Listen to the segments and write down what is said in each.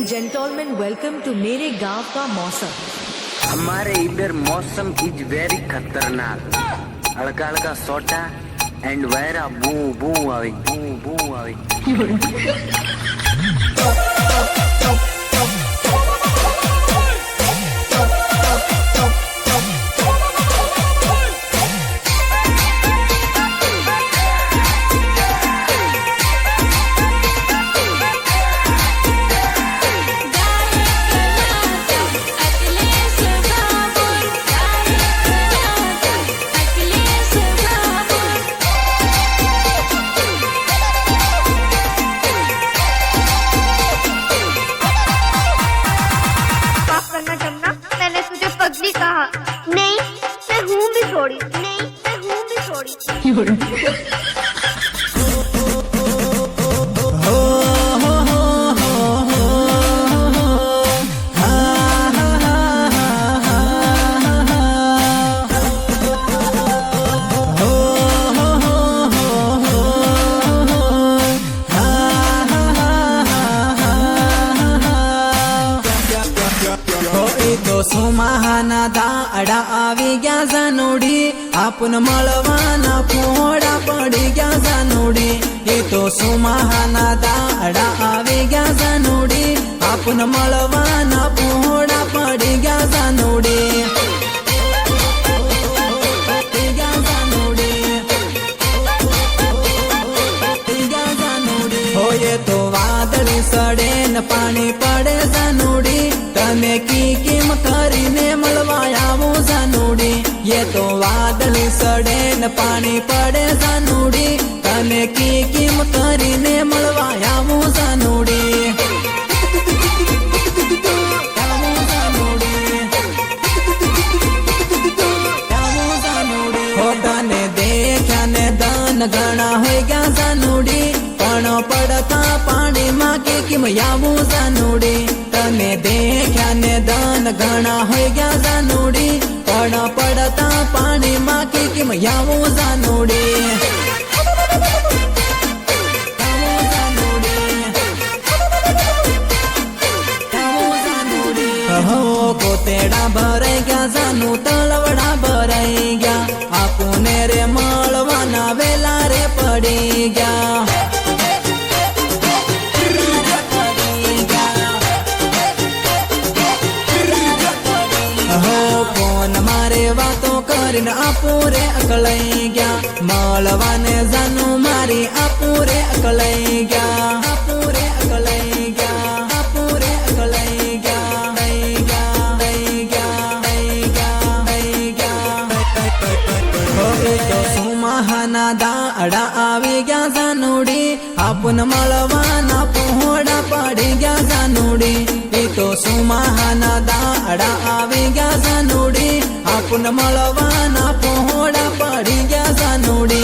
Gentleman welcome to मेरे गांव का मौसम। हमारे इधर मौसम इज वेरी खतरनाक। हल्का हल्का सोटा एंड वैरा बू बू आवे बू बू आवे। पगली कहा नहीं मैं हूँ भी थोड़ी नहीं मैं हूँ भी थोड़ी सुमाहाना दाड़ा आवी गया जानोडी आपन मळवाना पोड़ा पड़ी गया जानोडी ये तो सुमाहाना दाड़ा आवी गया जानोडी आपन मळवाना पोड़ा पड़ी गया जानोडी हो ये तो वादળી सड़े न पानी पड़े जानोडी तने किम करीने मळवायावो जानोडी ये तो वादળી सड़े न पानी पड़े जानोडी तने किम करीने मळवायावो जानोडी हो तने देख्या ने दन घणा होई गया जानोडी पण पड़ता पानी मां किम यावो जानोडी तने देख्या ने दन घणा होई गया जानोडी पण पड़ता पानी मां किम यावो जानोडी हो कोतेड़ा भराई गया जानू तलवड़ा भराई गया आपुने रे मळवाना वेला रे पड़ी गया वातो करीने आपूरे अकलाई गया मळवाने जानू मारी आपूरे अकलाई गया आपूरे अकलाई गया आपूरे अकलाई गया तो सुमाहाना दाड़ा आवी गया जानोडी आपन मळवाना पोहड़ा पड़ी गया जानोडी तो सुमाहाना दाड़ा आवी गया जानोडी आपन मळवाना पोहड़ा पड़ी गया जानोडी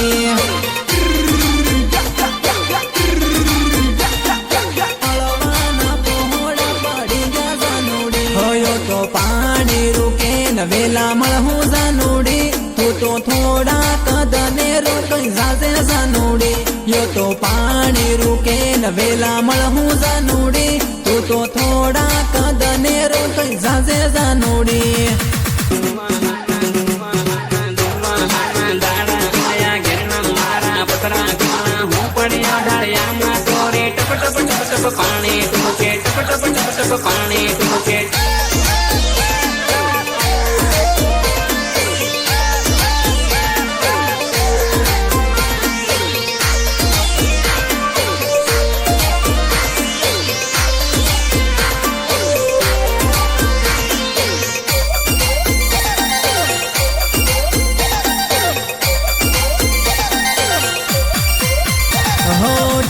मळवाना पोहड़ा पड़ी गया जानोडी होयो तो पानी रुके न वेला मळहू जानोडी तू तो थोड़ा कदने रुकई जाजे जानोडी यो तो पानी रुके न वेला मळहू जानोडी तू तो थोड़ा कदने रुकई जाजे जानोडी पानी टुके टप पानी टुके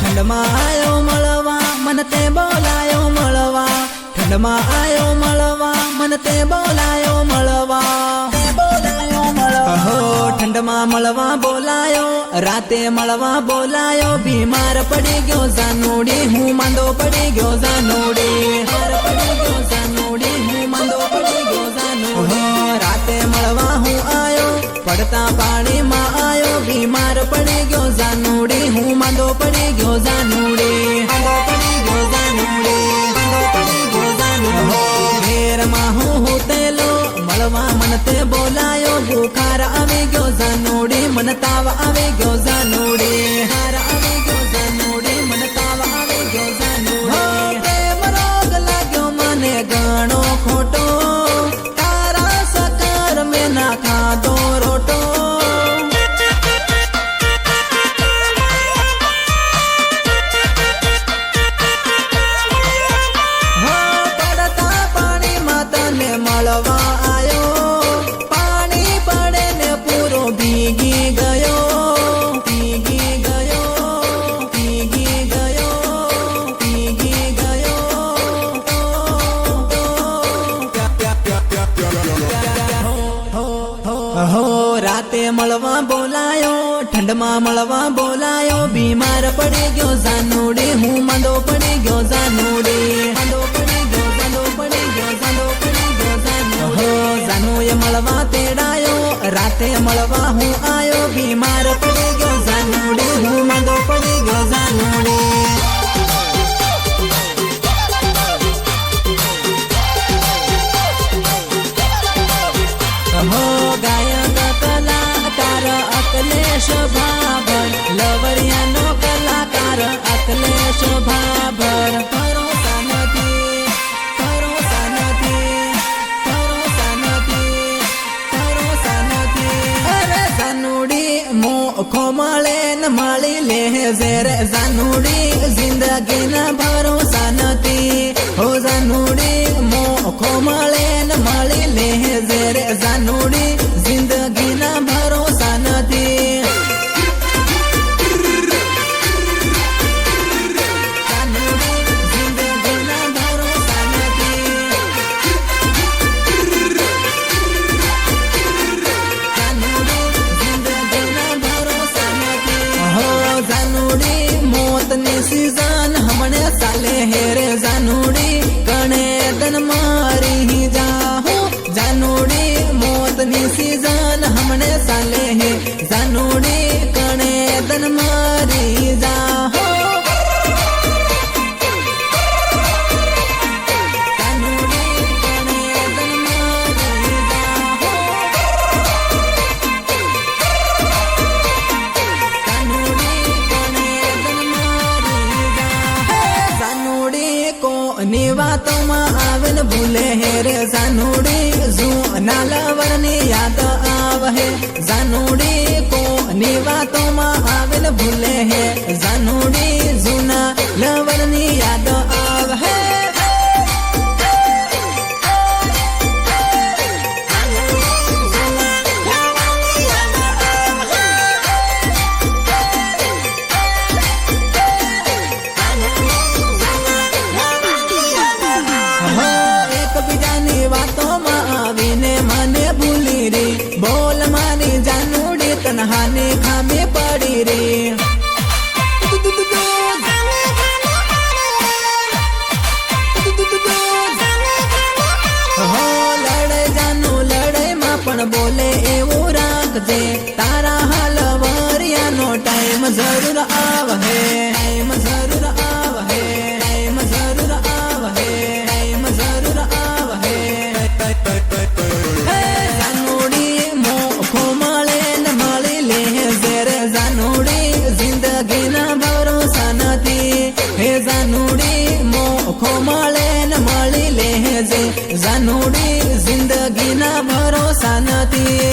ठंडमा आयो मळवा मन ते बोलायो मळवा ठंडमा आयो मळवा मन ते बोलायो मळवा हो ठंडमा मळवा बोलायो राते मळवा बोलायो बीमार पड़ी गयो जानोडी हूँ मांदो पड़ी गयो जानोडी बीमार पड़ी गयो जानोडी મને તાવ આવી ગયો જાનુડી હાર આવી ગયો જાનુડી મને તાવ આવી ગયો જાનુડી પ્રેમ રોગ લાગ્યો મને ઘણો ખોટો તારા સકર મેં ના ખાધો રોટો પડતા પાણીમાં તને મળવા આયો પાણી પડે ને પૂરો ભીગી ગયો ભીગી ગયો ભીગી ગયો ભીગી ગયો હો રાતે મળવા બોલાયો ઠંડમાં મળવા બોલાયો બીમાર પડી ગયો જાનુડી હું માંદો પડી ગયો જાનુડી માંદો પડી ગયો માંદો પડી ગયો માંદો પડી ગયો જાનુ હો જાનુએ મળવા તેડાયો રાતે મળવા હું આયો બીમાર પડી ગયો જાનુડી હું માંદો પડી ગયો જાનુડી હો ગાયક કલાકાર અકલેશ ભાભર લવરિયાનો કલાકાર અકલેશ ભાભર ભરોસા નથી ભરોસા નથી ભરોસા નથી ભરોસા નથી અરે જાનુડી મોખો મળે ને મળી લેજે રે જાનુડી જિંદગીના ભરોસા નથી હો જાનુડી મોખો મળે ને મળી લેજે રે જાનુડી જિંદગીના ભરોસા નથી જાનુડી જિંદગીના ભરોસા નથી જાનુડી જિંદગીના ભરોસા નથી હો જાનુડી મોતની સીઝન હમણે ચાલે હે રે જાનુડી કણે દન મારી જાહો જાનુડી મોતની સીઝન હમણે ચાલે હે જાનુડી કણે દન મારી જાહો જાનુડી કણે દન મારી જાહો જાનુડી કણે દન મારી જાહો જાનુડી કોની વાતોમાં આવે ને ભૂલે હે રે જાનુડી જૂના લવરની યાદ આવે હે જાનુડી કોની વાતોમાં આવે ને ભૂલે હે જાનુડી જૂના લવરની યાદ આવે હે એકબીજાની વાતોમાં આવીને મને ભૂલી રે બોલ મારી જાનુડી તનહાની ખામી પડી રે હો લડે જાનુ લડાઈમાં પણ બોલે એવું રાખજે તારા હલવરિયાનો ટાઈમ જરૂર આવે ટાઈમ જરૂર આવે ટાઈમ જરૂર આવે ટાઈમ જરૂર આવે જાનુડી મોખો મળે ને મળી લેજે રે જાનુડી જિંદગીના ભરોસા નથી હે જાનુડી મોખો મળે ને મળી લેજે જાનુડી જિંદગીના ભરોસા નથી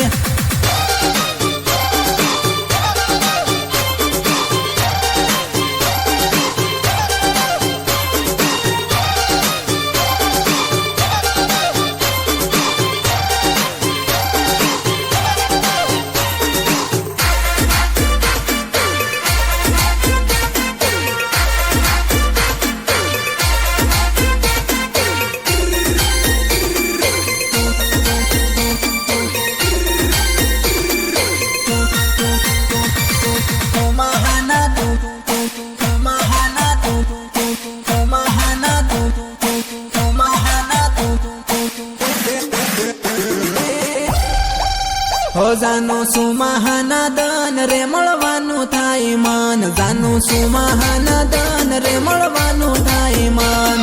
હો જાનું શું મહાનદન રે મળવાનું થાય મન જાનું શું મહાનદન રે મળવાનું થાય મન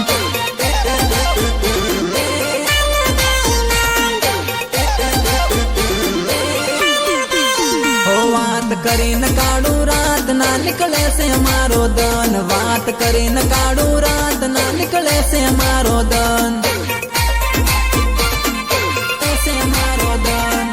હો વાર નીકળે છે મારો દન વાત કરીને કાઢું રાત ના નીકળે છે મારો દન છે મારો દન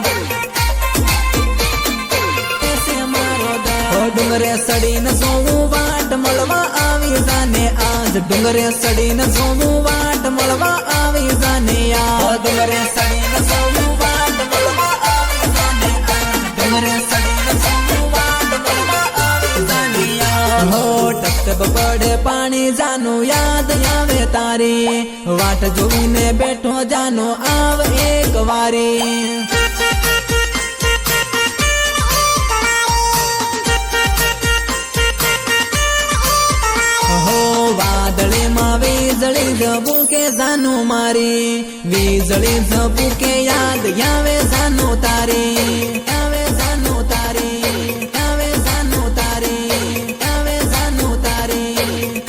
છે મારો દન ડુંગરે સડીને જોવું વાટ મળવા આવી જાને આજ ડુંગરે સડીને જોવું વાટ મળવા આવી જાને આજ ડુંગરે સડીને જોવું વાટ મળવા આવી જાને આજ ડુંગરે સડીને જોવું વાટ મળવા આવી જાને આજ હો ટપટપ પડે પાણી જાનું યાદ આવે તારી વાટ જોઈને બેઠો જાનો આવ એક વારી વાદળીમાં વીજળી ઝબૂકે જાનું મારી વીજળી ઝબૂકે યાદ આવે જાનું તારી આવે જાનું તારી આવે જાનું તારી આવે જાનું તારી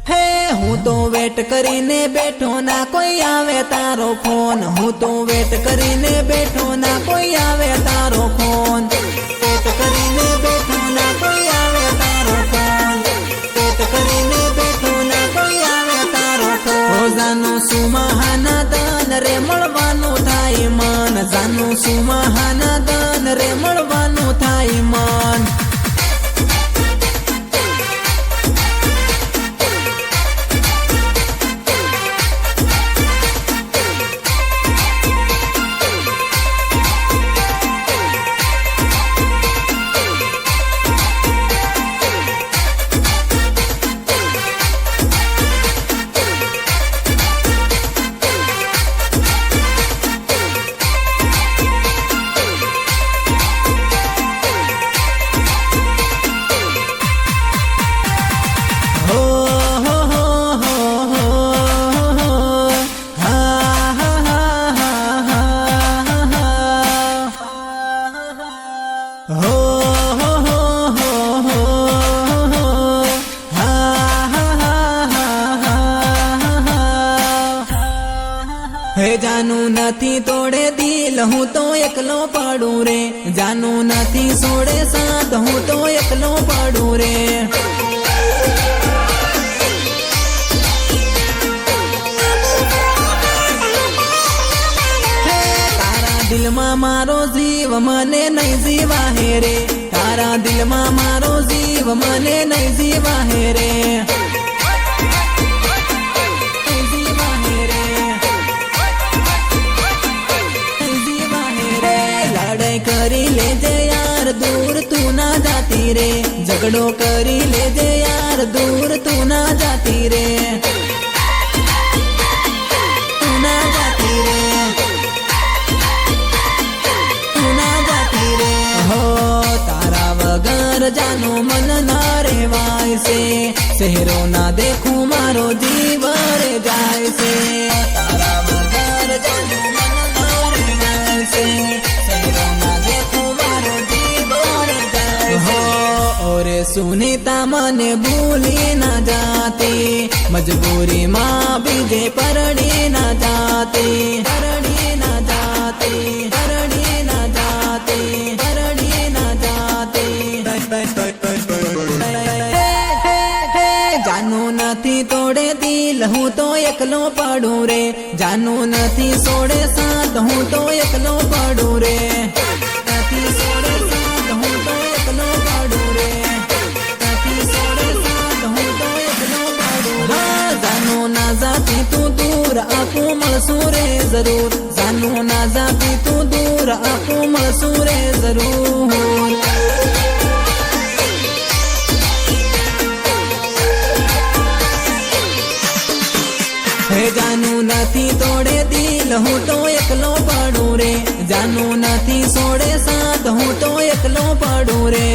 હે હું તો વેટ કરીને બેઠો ના કોઈ આવે તારો ફોન હું તો વેટ કરીને બેઠો ના કોઈ આવે તારો ફોન વેટ કરીને બેઠો ના કોઈ આવે તારો ફોન વેટ કરીને બેઠો ના કોઈ આવે તારો ફોન જાનું સુમહાના દન રે મળવાનું થાય મન જાનું સુમહાના દન રે મળવાનું થાય મન હે જાનું નથી તોડે દિલ હું તો એકલો પડું રે જાનું નથી છોડે સાથ હું તો એકલો પડું રે તારા દિલમાં મારો જીવ મને નહીં જીવા હે રે તારા દિલમાં મારો જીવ મને નહીં જીવા હે રે કરી લેજે યાર દૂર તું ના જાતી રે ઝઘડો કરી લેજે યાર દૂર તું ના જાતી રે તું ના જાતી રે તું ના જાતી રે હો તારા વગર જાનું મન ના રહેવાય છે શહેરો ના દેખું મારો જીવ રે જાય છે તારા વગર જાનું મન ના રહેવાય છે ઓરે સુનીતા મને ભૂલી ના જાતી મજબૂરી માં બીજે પરણી ના જાતી પરણી ના જાતી પરણી ના જાતી પરણી ના જાતી જાનું નથી તોડે દિલ હું તો એકલો પડું રે જાનું નથી છોડે સાથ હું તો એકલો પડું રે નથી છોડે સાથ હું તો એકલો પડું રે નથી છોડે સાથ હું તો એકલો પડું રે જાનું ના જાતી તું દૂર આપું મળશું રે જરૂર જાનું ના જાતી તું દૂર આપું મળશું રે જરૂર હે જાનું નથી તોડે દિલ હું તો એકલો પડું રે જાનું નથી છોડે સાથ હું તો એકલો પડું રે